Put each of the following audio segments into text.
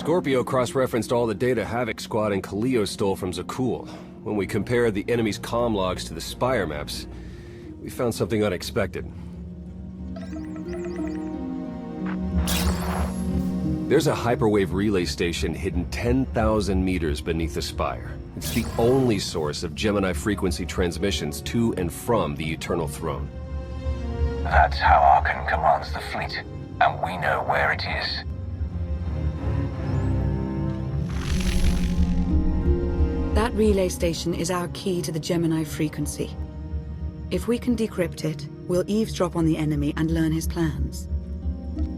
Scorpio cross-referenced all the data Havoc Squad and Kaleo stole from Zakul. When we compared the enemy's comm logs to the Spire maps, we found something unexpected. There's a hyperwave relay station hidden 10,000 meters beneath the Spire. It's the only source of Gemini frequency transmissions to and from the Eternal Throne. That's how Archon commands the fleet, and we know where it is. That relay station is our key to the Gemini frequency. If we can decrypt it, we'll eavesdrop on the enemy and learn his plans.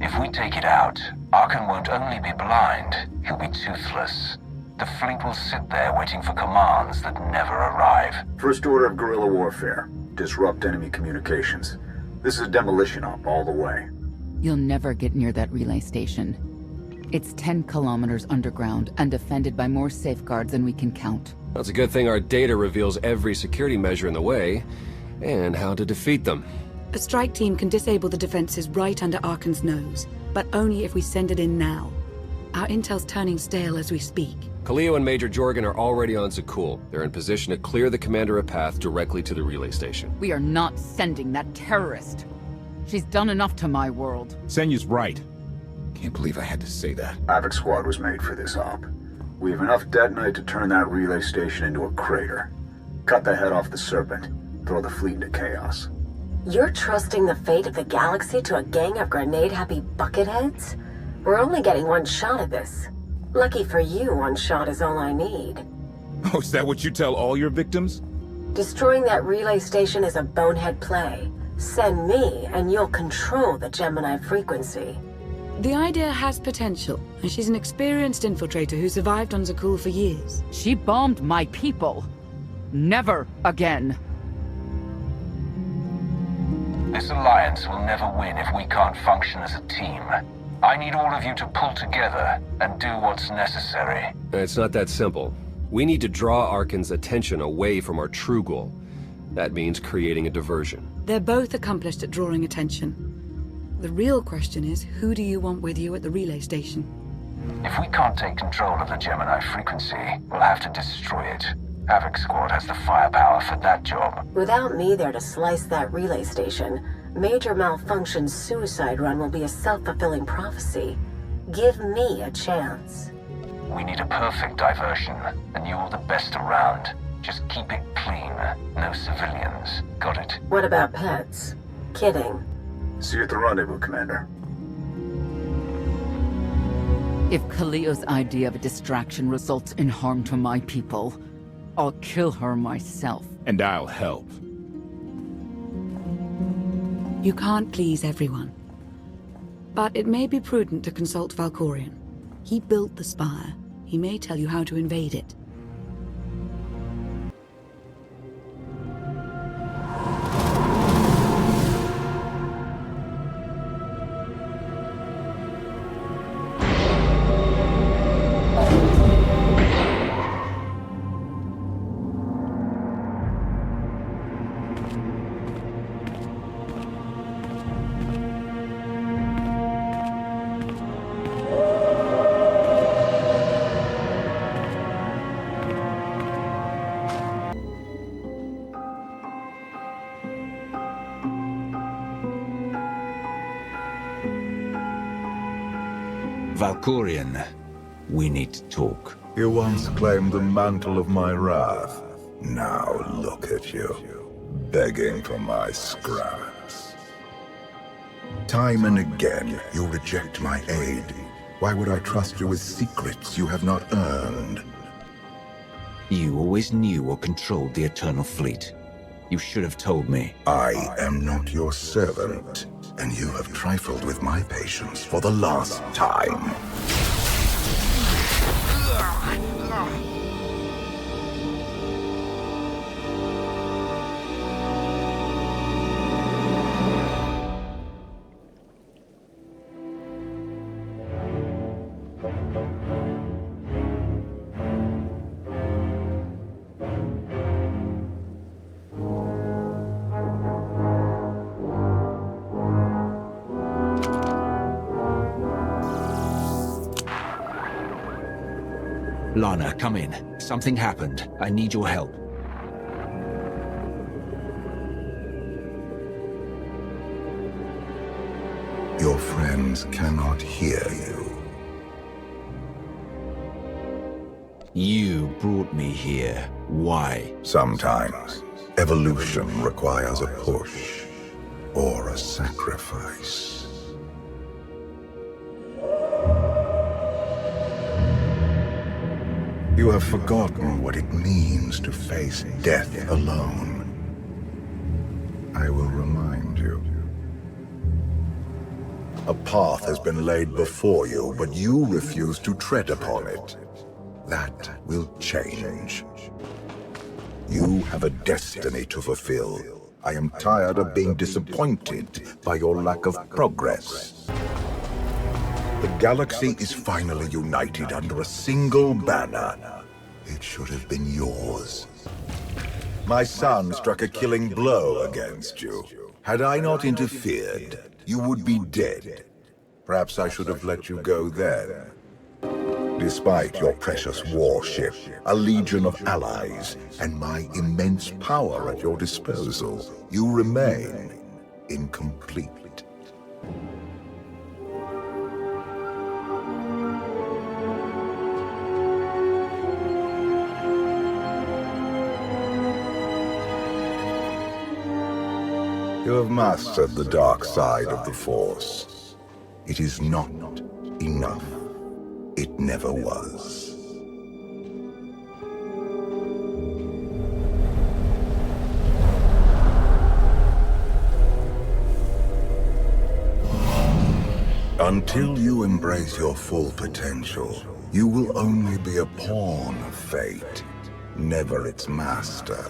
If we take it out, Archon won't only be blind, he'll be toothless. The fleet will sit there waiting for commands that never arrive. First order of guerrilla warfare. Disrupt enemy communications. This is a demolition op all the way. You'll never get near that relay station. It's 10 kilometers underground and defended by more safeguards than we can count. That's a good thing our data reveals every security measure in the way, and how to defeat them. A strike team can disable the defenses right under Archon's nose, but only if we send it in now. Our intel's turning stale as we speak. Kaleo and Major Jorgen are already on Zakul. They're in position to clear the commander a path directly to the relay station. We are not sending that terrorist. She's done enough to my world. Senyu's right. Can't believe I had to say that. Havoc Squad was made for this op. We have enough detonite to turn that relay station into a crater. Cut the head off the Serpent. Throw the fleet into chaos. You're trusting the fate of the galaxy to a gang of grenade-happy bucketheads? We're only getting one shot at this. Lucky for you, one shot is all I need. Oh, is that what you tell all your victims? Destroying that relay station is a bonehead play. Send me, and you'll control the Gemini frequency. The idea has potential, and she's an experienced infiltrator who survived on Zakul for years. She bombed my people. Never again. This alliance will never win if we can't function as a team. I need all of you to pull together and do what's necessary. It's not that simple. We need to draw Archon's attention away from our true goal. That means creating a diversion. They're both accomplished at drawing attention. The real question is, who do you want with you at the relay station? If we can't take control of the Gemini frequency, we'll have to destroy it. Havoc Squad has the firepower for that job. Without me there to slice that relay station, Major Malfunction's suicide run will be a self-fulfilling prophecy. Give me a chance. We need a perfect diversion, and you're the best around. Just keep it clean. No civilians. Got it? What about pets? Kidding. See you at the rendezvous, Commander. If Kaleo's idea of a distraction results in harm to my people, I'll kill her myself. And I'll help. You can't please everyone. But it may be prudent to consult Valkorion. He built the Spire. He may tell you how to invade it. Valkorion, we need to talk. You once claimed the mantle of my wrath. Now look at you, begging for my scraps. Time and again, you reject my aid. Why would I trust you with secrets you have not earned? You always knew or controlled the Eternal Fleet. You should have told me. I am not your servant, and you have trifled with my patience for the last time. Lana, come in. Something happened. I need your help. Your friends cannot hear you. You brought me here. Why? Sometimes, evolution requires a push or a sacrifice. You have forgotten what it means to face death alone. I will remind you. A path has been laid before you, but you refuse to tread upon it. That will change. You have a destiny to fulfill. I am tired of being disappointed by your lack of progress. The galaxy is finally united under a single banner. It should have been yours. My son struck a killing blow against you. Had I not interfered, you would be dead. Perhaps I should have let you go then. Despite your precious warship, a legion of allies, and my immense power at your disposal, you remain incomplete. You have mastered the dark side of the Force. It is not enough. It never was. Until you embrace your full potential, you will only be a pawn of fate, never its master.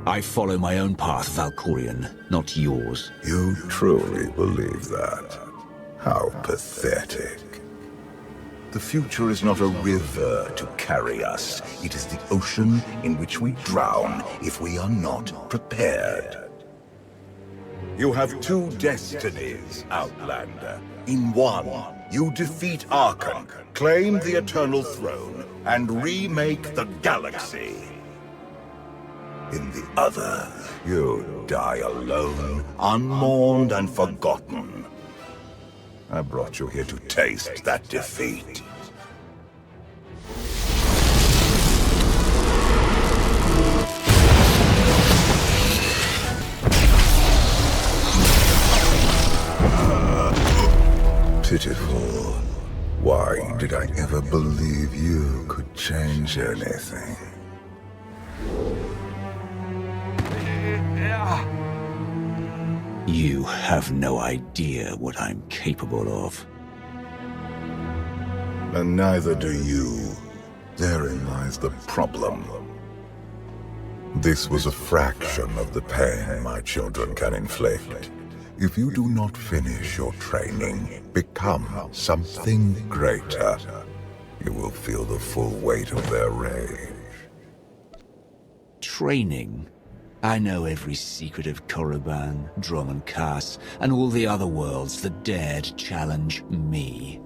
I follow my own path, Valkorion, not yours. You truly believe that? How pathetic. The future is not a river to carry us. It is the ocean in which we drown if we are not prepared. You have two destinies, Outlander. In one, you defeat Arkham, claim the Eternal Throne, and remake the galaxy. In the other, you die alone, unmourned and forgotten. I brought you here to taste that defeat. Pitiful. Why did I ever believe you could change anything? You have no idea what I'm capable of. And neither do you. Therein lies the problem. This was a fraction of the pain my children can inflict. If you do not finish your training, become something greater, you will feel the full weight of their rage. Training? I know every secret of Korriban, Drum and Kaas, and all the other worlds that dared challenge me.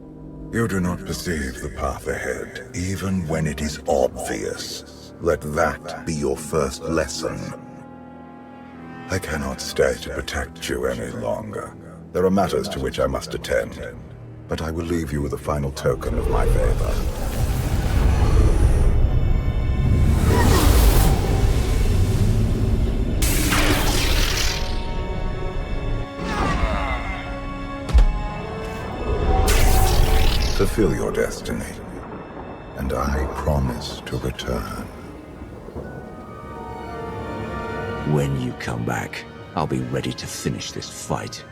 You do not perceive the path ahead, even when it is obvious. Let that be your first lesson. I cannot stay to protect you any longer. There are matters to which I must attend, but I will leave you with a final token of my favor. Fulfill your destiny, and I promise to return. When you come back, I'll be ready to finish this fight.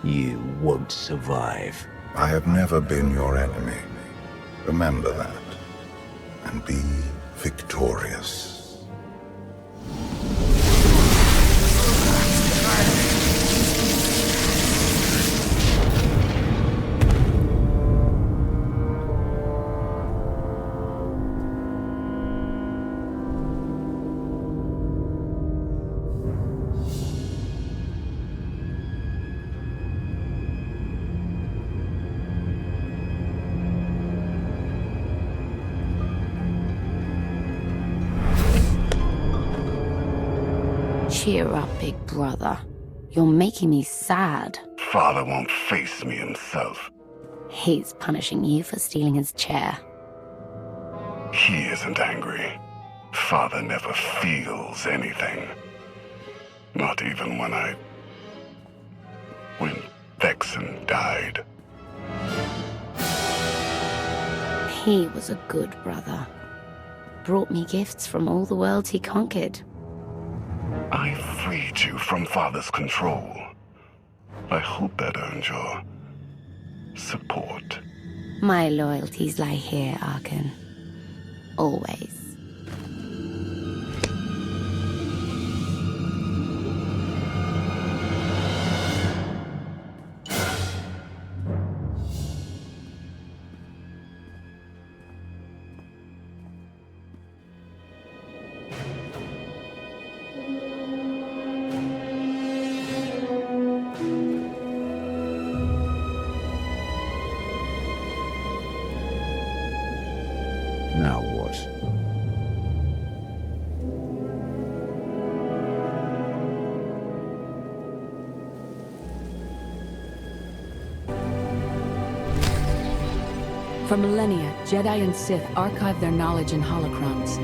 You won't survive. I have never been your enemy. Remember that, and be victorious. Cheer up, big brother. You're making me sad. Father won't face me himself. He's punishing you for stealing his chair. He isn't angry. Father never feels anything. Not even when XII died. He was a good brother. Brought me gifts from all the worlds he conquered. I freed you from Father's control. I hope that earned your support. My loyalties lie here, Arkan. Always. Now what? For millennia, Jedi and Sith archived their knowledge in holocrons.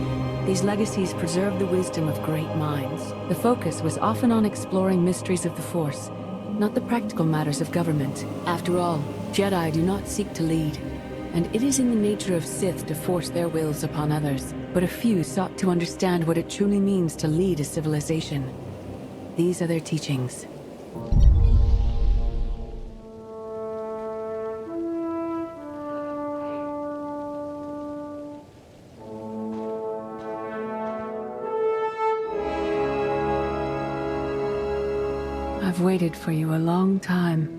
These legacies preserve the wisdom of great minds. The focus was often on exploring mysteries of the Force, not the practical matters of government. After all, Jedi do not seek to lead, and it is in the nature of Sith to force their wills upon others. But a few sought to understand what it truly means to lead a civilization. These are their teachings. I've waited for you a long time.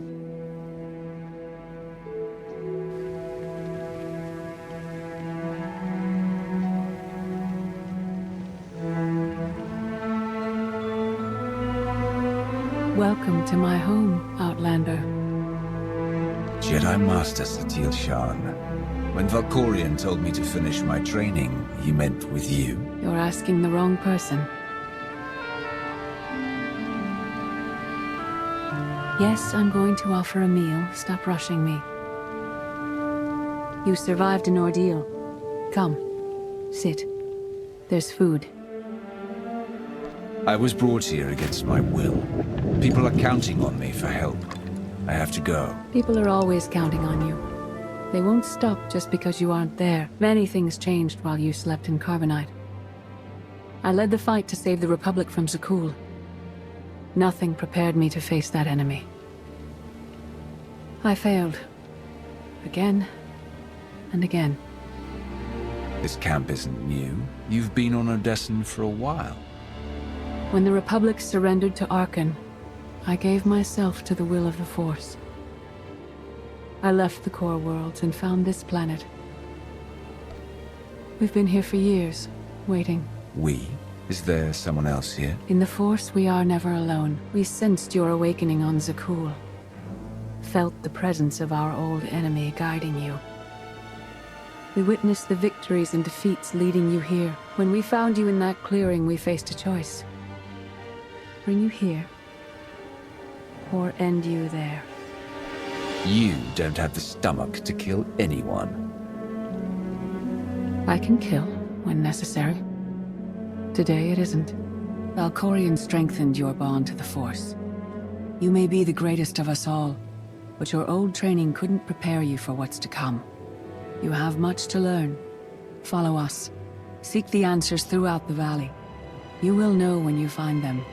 Welcome to my home, Outlander. Jedi Master Satil Shan. When Valkorion told me to finish my training, he meant with you. You're asking the wrong person. Yes, I'm going to offer a meal. Stop rushing me. You survived an ordeal. Come, sit. There's food. I was brought here against my will. People are counting on me for help. I have to go. People are always counting on you. They won't stop just because you aren't there. Many things changed while you slept in Carbonite. I led the fight to save the Republic from Zakul. Nothing prepared me to face that enemy. I failed. Again and again. This camp isn't new. You've been on Odessen for a while. When the Republic surrendered to Arkan, I gave myself to the will of the Force. I left the core worlds and found this planet. We've been here for years, waiting. We? Is there someone else here? In the Force, we are never alone. We sensed your awakening on Zakul. Felt the presence of our old enemy guiding you. We witnessed the victories and defeats leading you here. When we found you in that clearing, we faced a choice. Bring you here, or end you there. You don't have the stomach to kill anyone. I can kill when necessary. Today it isn't. Valkorion strengthened your bond to the Force. You may be the greatest of us all, but your old training couldn't prepare you for what's to come. You have much to learn. Follow us. Seek the answers throughout the valley. You will know when you find them.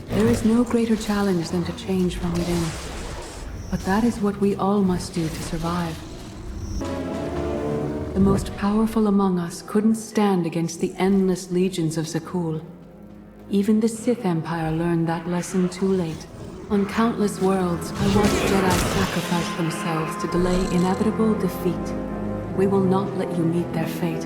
There is no greater challenge than to change from within. But that is what we all must do to survive. The most powerful among us couldn't stand against the endless legions of Zakul. Even the Sith Empire learned that lesson too late. On countless worlds, I watched Jedi sacrifice themselves to delay inevitable defeat. We will not let you meet their fate.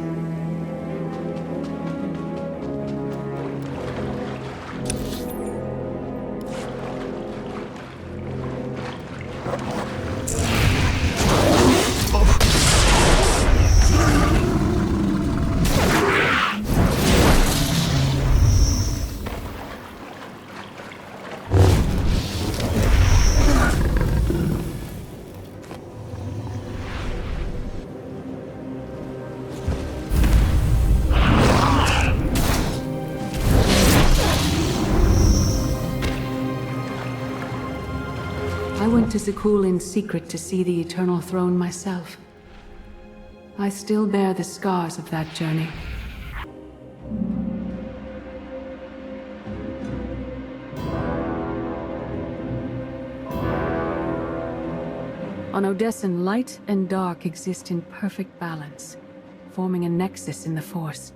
I went to Zakul in secret to see the Eternal Throne myself. I still bear the scars of that journey. On Odessen, light and dark exist in perfect balance, forming a nexus in the Force.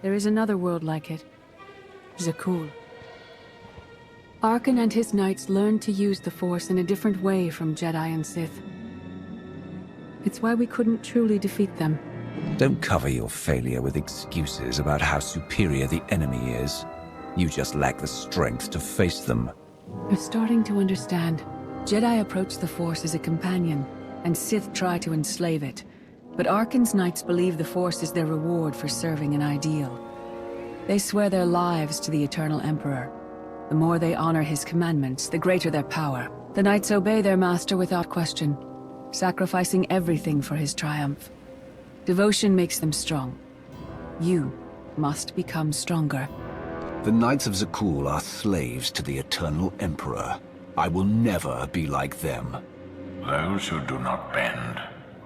There is another world like it, Zakul. Arkan and his knights learned to use the Force in a different way from Jedi and Sith. It's why we couldn't truly defeat them. Don't cover your failure with excuses about how superior the enemy is. You just lack the strength to face them. You're starting to understand. Jedi approach the Force as a companion, and Sith try to enslave it. But Arkan's knights believe the Force is their reward for serving an ideal. They swear their lives to the Eternal Emperor. The more they honor his commandments, the greater their power. The knights obey their master without question, sacrificing everything for his triumph. Devotion makes them strong. You must become stronger. The Knights of Zakul are slaves to the Eternal Emperor. I will never be like them. Those who do not bend,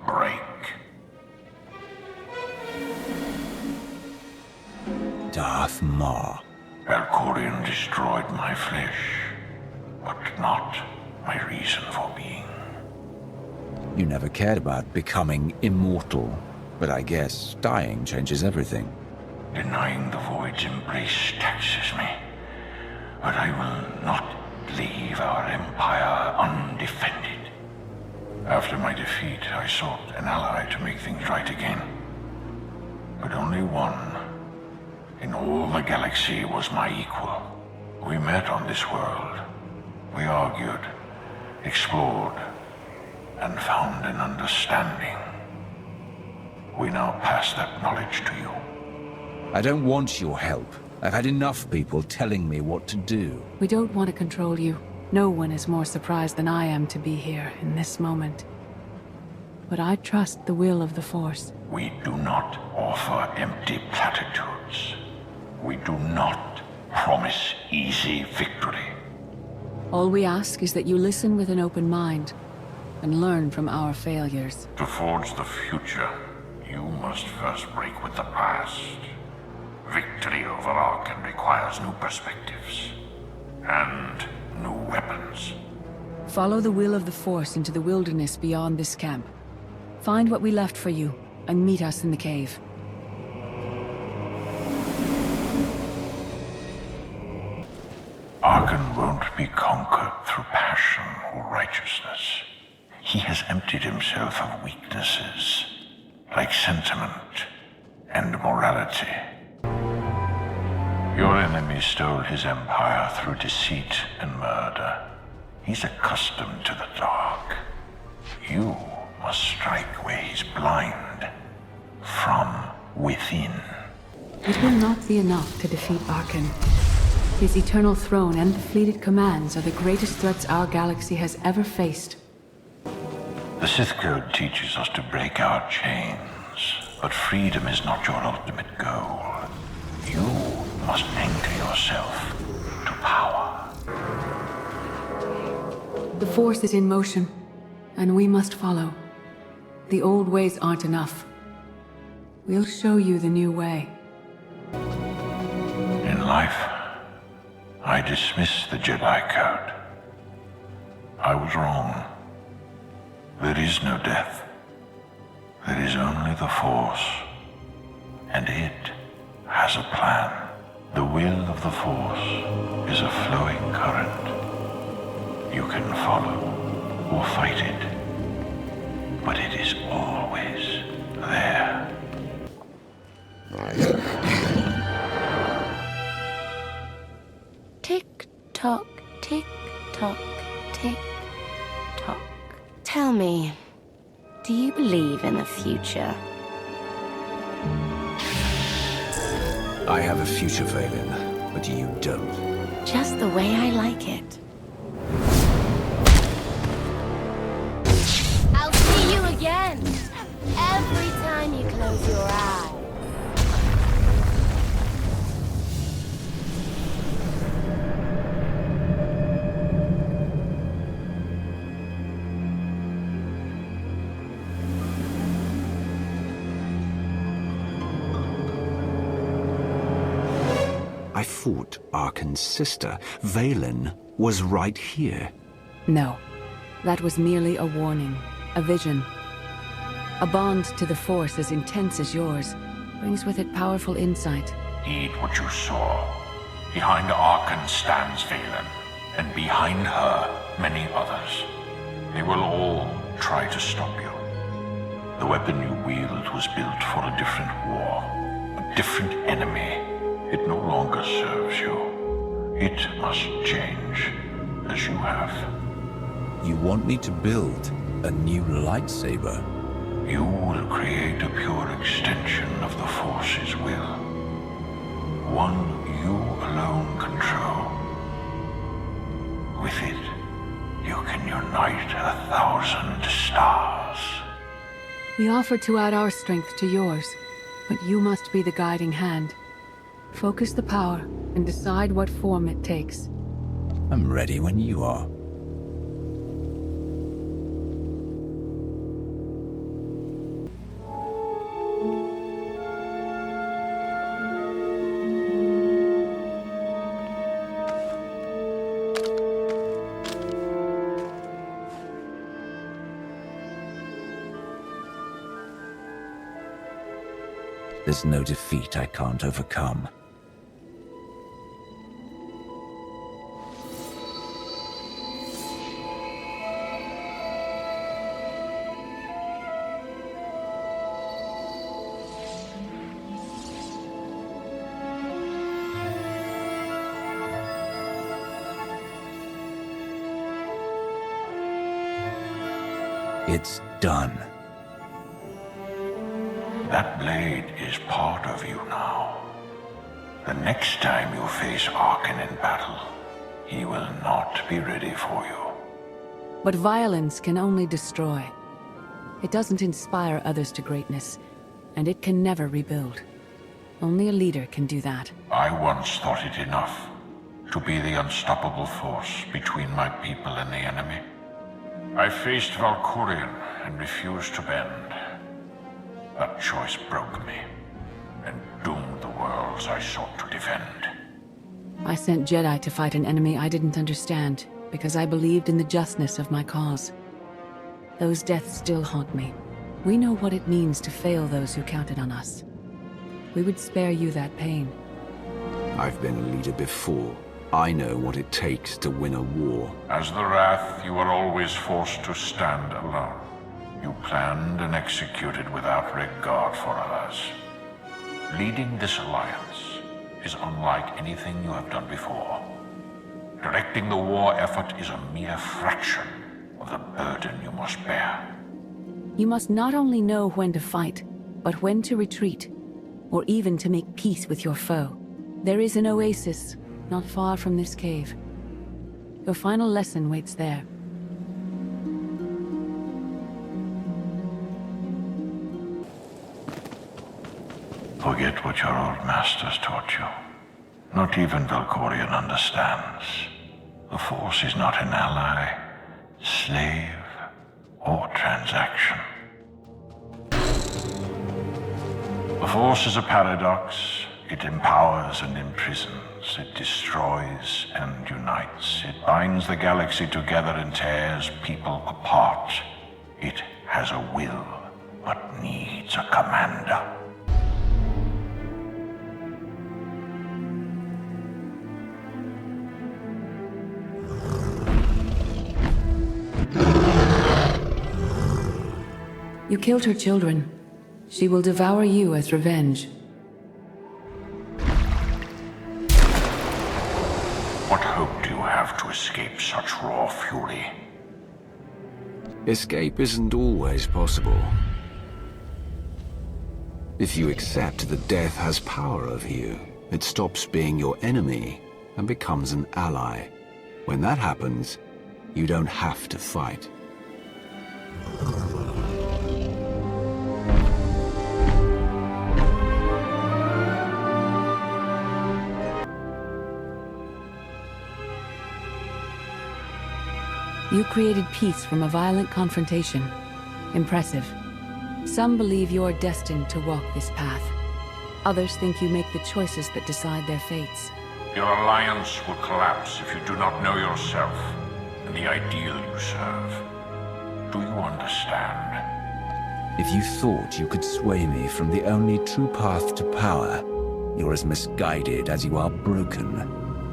break. Darth Maul. Valkorion destroyed my flesh, but not my reason for being. You never cared about becoming immortal, but I guess dying changes everything. Denying the Void's embrace taxes me, but I will not leave our empire undefended. After my defeat, I sought an ally to make things right again. But only one in all the galaxy was my equal. We met on this world. We argued, explored, and found an understanding. We now pass that knowledge to you. I don't want your help. I've had enough people telling me what to do. We don't want to control you. No one is more surprised than I am to be here in this moment. But I trust the will of the Force. We do not offer empty platitudes. We do not promise easy victory. All we ask is that you listen with an open mind and learn from our failures. To forge the future, you must first break with the past. Victory over Arkan requires new perspectives and new weapons. Follow the will of the Force into the wilderness beyond this camp. Find what we left for you and meet us in the cave. Arkan won't be conquered through passion or righteousness. He has emptied himself of weaknesses, like sentiment and morality. Your enemy stole his empire through deceit and murder. He's accustomed to the dark. You must strike where he's blind, from within. It will not be enough to defeat Arkan. His Eternal Throne and the fleeted commands are the greatest threats our galaxy has ever faced. The Sith Code teaches us to break our chains, but freedom is not your ultimate goal. You must anchor yourself to power. The Force is in motion, and we must follow. The old ways aren't enough. We'll show you the new way. In life, I dismiss the Jedi Code. I was wrong. There is no death. There is only the Force, and it has a plan. The will of the Force is a flowing current. You can follow or fight it, but it is always there. Tick-tock, tick-tock, tick-tock. Tell me, do you believe in the future? I have a future, Valen, but you don't. Just the way I like it. I'll see you again. Every time you close your eyes. I thought Arkan's sister, Valen, was right here. No. That was merely a warning. A vision. A bond to the Force as intense as yours brings with it powerful insight. Heed what you saw. Behind Arkan stands Valen, and behind her, many others. They will all try to stop you. The weapon you wield was built for a different war, a different enemy. It no longer serves you. It must change, as you have. You want me to build a new lightsaber? You will create a pure extension of the Force's will. One you alone control. With it, you can unite 1,000 stars. We offer to add our strength to yours, but you must be the guiding hand. Focus the power and decide what form it takes. I'm ready when you are. There's no defeat I can't overcome. It's done. That blade is part of you now. The next time you face Arkan in battle, he will not be ready for you. But violence can only destroy. It doesn't inspire others to greatness, and it can never rebuild. Only a leader can do that. I once thought it enough to be the unstoppable force between my people and the enemy. I faced Valkyrian and refused to bend. That choice broke me, and doomed the worlds I sought to defend. I sent Jedi to fight an enemy I didn't understand, because I believed in the justness of my cause. Those deaths still haunt me. We know what it means to fail those who counted on us. We would spare you that pain. I've been a leader before. I know what it takes to win a war. As the Wrath, you are always forced to stand alone. You planned and executed without regard for others. Leading this alliance is unlike anything you have done before. Directing the war effort is a mere fraction of the burden you must bear. You must not only know when to fight, but when to retreat, or even to make peace with your foe. There is an oasis not far from this cave. Your final lesson waits there. Forget what your old masters taught you. Not even Valkyrian understands. The Force is not an ally, slave, or transaction. The Force is a paradox. It empowers and imprisons. It destroys and unites. It binds the galaxy together and tears people apart. It has a will, but needs a commander. You killed her children. She will devour you as revenge. What hope do you have to escape such raw fury? Escape isn't always possible. If you accept that death has power over you, it stops being your enemy and becomes an ally. When that happens, you don't have to fight. You created peace from a violent confrontation. Impressive. Some believe you're destined to walk this path. Others think you make the choices that decide their fates. Your alliance will collapse if you do not know yourself and the ideal you serve. Do you understand? If you thought you could sway me from the only true path to power, you're as misguided as you are broken.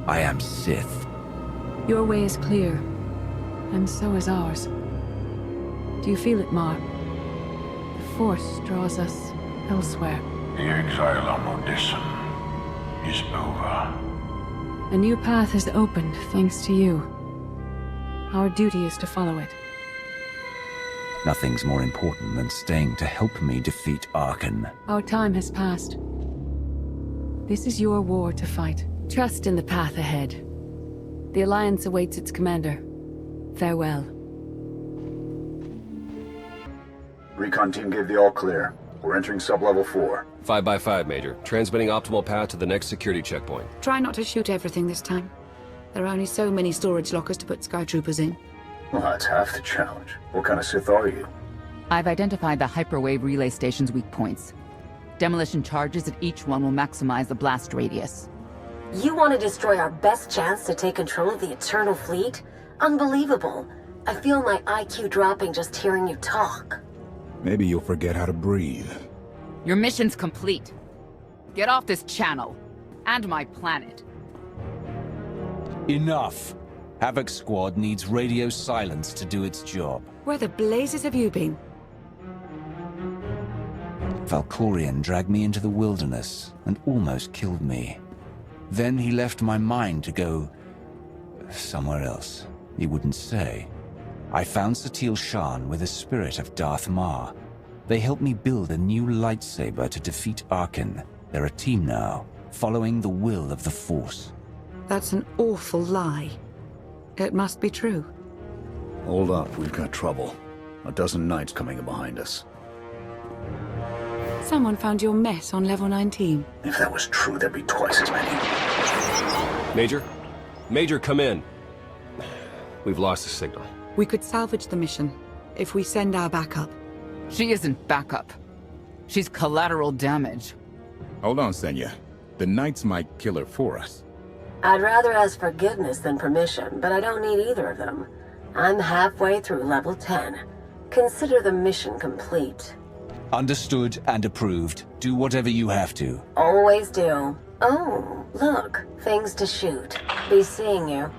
I am Sith. Your way is clear, and so is ours. Do you feel it, Mar? The Force draws us elsewhere. The exile on Odysseum is over. A new path has opened, thanks to you. Our duty is to follow it. Nothing's more important than staying to help me defeat Arkan. Our time has passed. This is your war to fight. Trust in the path ahead. The Alliance awaits its commander. Farewell. Recon team gave the all-clear. We're entering sub-level 4. 5x5, Major. Transmitting optimal path to the next security checkpoint. Try not to shoot everything this time. There are only so many storage lockers to put Skytroopers in. Well, that's half the challenge. What kind of Sith are you? I've identified the hyperwave relay station's weak points. Demolition charges at each one will maximize the blast radius. You want to destroy our best chance to take control of the Eternal Fleet? Unbelievable. I feel my IQ dropping just hearing you talk. Maybe you'll forget how to breathe. Your mission's complete. Get off this channel. And my planet. Enough! Havoc Squad needs radio silence to do its job. Where the blazes have you been? Valkorion dragged me into the wilderness and almost killed me. Then he left my mind to go somewhere else. He wouldn't say. I found Satil Shan with the spirit of Darth Mar. They helped me build a new lightsaber to defeat Arkan. They're a team now, following the will of the Force. That's an awful lie. It must be true. Hold up, we've got trouble. A dozen knights coming in behind us. Someone found your mess on level 19. If that was true, there'd be twice as many. Major? Major, come in. We've lost the signal. We could salvage the mission if we send our backup. She isn't backup. She's collateral damage. Hold on, Senya. The Knights might kill her for us. I'd rather ask forgiveness than permission, but I don't need either of them. I'm halfway through level 10. Consider the mission complete. Understood and approved. Do whatever you have to. Always do. Oh, look. Things to shoot. Be seeing you.